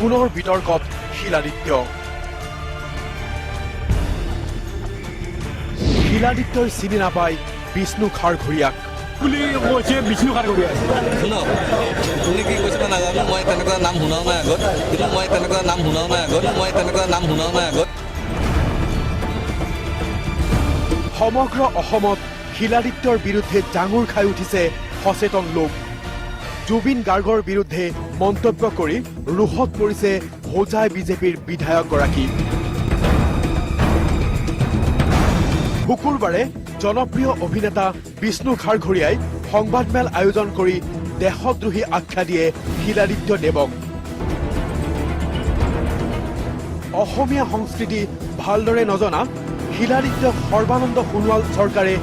পুনৰ বিতৰ্কত শিলাদিত্য। শিলাদিত্যই চিনি নাপায় বিষ্ণু খাৰঘৰীয়াক বুলি কৈছে। বিষ্ণু খাৰঘৰীয়া শুনক, আপুনি কি কৈছে নাজানো, মই তেনেকুৱা নাম শুনাও নাই আগত, কিন্তু মই তেনেকুৱা নাম শুনাও নাই আগত। সমগ্ৰ অসমত শিলাদিত্যৰ বিৰুদ্ধে জাঙুৰ খাই উঠিছে সচেতন লোক। জুবিন গাৰ্গৰ বিৰুদ্ধে মন্তব্য কৰি ৰোষত পৰিছে হোজাই বিজেপিৰ বিধায়কগৰাকী। শুকুৰবাৰে জনপ্ৰিয় অভিনেতা বিষ্ণু খাৰঘৰীয়াই সংবাদমেল আয়োজন কৰি দেশদ্ৰোহী আখ্যা দিয়ে শিলাদিত্য দেৱক। অসমীয়া সংস্কৃতি ভালদৰে নজনা শিলাদিত্যক সৰ্বানন্দ সোণোৱাল চৰকাৰে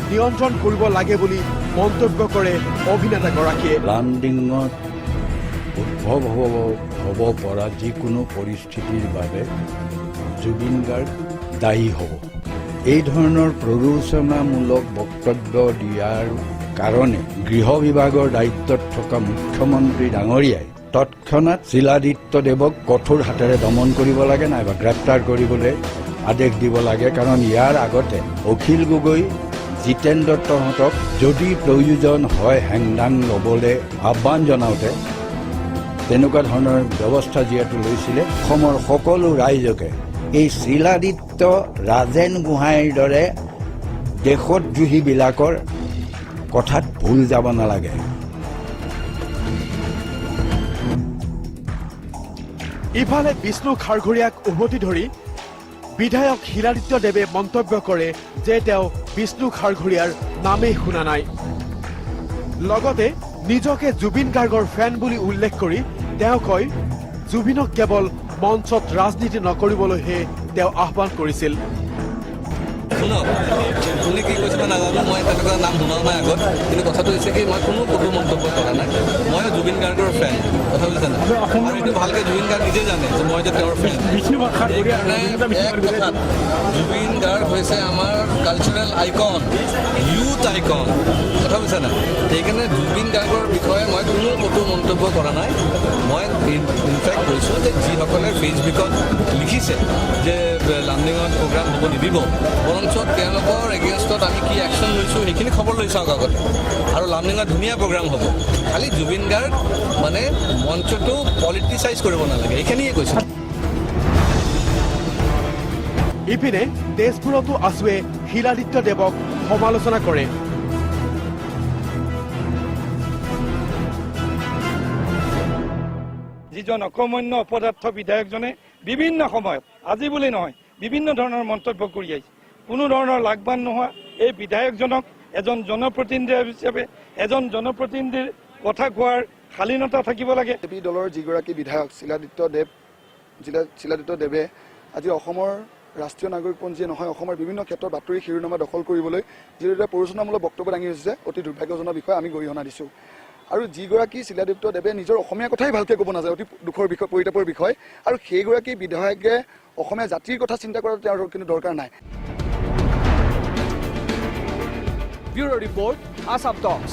নিয়ন্ত্ৰণ কৰিব লাগে বুলি মন্তব্য কৰে অভিনেতাগৰাকীয়ে। লাণ্ডিঙত উদ্ভৱ হ'ব পৰা যিকোনো পৰিস্থিতিৰ বাবে জুবিন গাৰ্গ দায়ী হ'ব। এই ধৰণৰ প্ৰৰোচনামূলক বক্তব্য দিয়াৰ কাৰণে গৃহ বিভাগৰ দায়িত্বত থকা মুখ্যমন্ত্ৰী ডাঙৰীয়াই তৎক্ষণাত শিলাদিত্য দেৱক কঠোৰ হাতেৰে দমন কৰিব লাগে, নাইবা গ্ৰেপ্তাৰ কৰিবলৈ আদেশ দিব লাগে। কাৰণ ইয়াৰ আগতে অখিল গগৈ, জিতেন দত্তহঁতক যদি প্ৰয়োজন হয় হেংদাং ল'বলৈ আহ্বান জনাওঁতে তেনেকুৱা ধৰণৰ ব্যৱস্থা যিহেতু লৈছিলে, অসমৰ সকলো ৰাইজকে এই শিলাদিত্য, ৰাজেন গোহাঁইৰ দৰে দেশদ্ৰোহীবিলাকৰ কথাত ভুল যাব নালাগে। ইফালে বিষ্ণু খাৰঘৰীয়াক উভতি ধৰি বিধায়ক শিলাদিত্য দেৱে মন্তব্য কৰে যে তেওঁ বিষ্ণু খাৰঘৰীয়াৰ নামেই শুনা নাই। লগতে নিজকে জুবিন গাৰ্গৰ ফেন বুলি উল্লেখ কৰি তেওঁ কয়, জুবিনক কেৱল মঞ্চত ৰাজনীতি নকৰিবলৈহে তেওঁ আহ্বান কৰিছিল। শুনক, আপুনি কি কৈছে নাজানো, মই তেনেকুৱা নাম শুনাও নাই আগত, কিন্তু কথাটো হৈছে কি মই কোনো কটু মন্তব্য কৰা নাই। মই জুবিন গাৰ্গৰ ফেন, কথা বুজিছে নাই? আৰু এইটো ভালকৈ জুবিন গাৰ্গ নিজে জানে যে মই যে তেওঁৰ ফেন। জুবিন গাৰ্গ হৈছে আমাৰ কালচাৰেল আইকন, ইউথ আইকন, কথা বুজিছে নাই? সেইকাৰণে জুবিন গাৰ্গৰ বিষয়ে মই কোনো কটু মন্তব্য কৰা নাই। মই ইনফেক্ট কৈছোঁ যে যিসকলে ফেচবুকত লিখিছে যে লামডিঙত প্ৰগ্ৰাম হ'ব নিদিব, বৰঞ্চ তেওঁলোকৰ এগেইনষ্টত আমি কি একশ্যন লৈছোঁ সেইখিনি খবৰ লৈ চাওক আগতে। আৰু লামডিঙত ধুনীয়া প্ৰগ্ৰাম হ'ব, খালি জুবিন গাৰ্গ মানে মঞ্চটো পলিটিচাইজ কৰিব নালাগে, এইখিনিয়ে কৈছোঁ। ইপিনে তেজপুৰতো আছুৱে শিলাদিত্য দেৱক সমালোচনা কৰে। যিজন অকৰ্মণ্য অপদাৰ্থ বিধায়কজনে বিভিন্ন সময়ত, আজি বুলি নহয়, বিভিন্ন ধৰণৰ মন্তব্য কৰি আহিছে। কোনো ধৰণৰ লাভৱান নোহোৱা এই বিধায়কজনক এজন জনপ্ৰতিনিধিৰ কথা কোৱাৰ শালীনতা থাকিব লাগে। বিজেপি দলৰ যিগৰাকী বিধায়ক শিলাদিত্য দেৱে আজি অসমৰ ৰাষ্ট্ৰীয় নাগৰিকপঞ্জীয়ে নহয়, অসমৰ বিভিন্ন ক্ষেত্ৰত বাতৰি শিৰোনামা দখল কৰিবলৈ যিদৰে প্ৰৰোচনামূলক বক্তব্য দাঙি ধৰিছে, অতি দুৰ্ভাগ্যজনক বিষয়, আমি গৰিহণা দিছোঁ। আৰু যিগৰাকী শিলাদিত্য দেৱে নিজৰ অসমীয়া কথাই ভালকৈ ক'ব নাযায়, অতি দুখৰ বিষয়, পৰিতাপৰ বিষয়। আৰু সেইগৰাকী বিধায়কে অসমীয়া জাতিৰ কথা চিন্তা কৰাটো তেওঁৰ কিন্তু দৰকাৰ নাই। ব্যুৰো ৰিপৰ্ট, আসাম টক্স।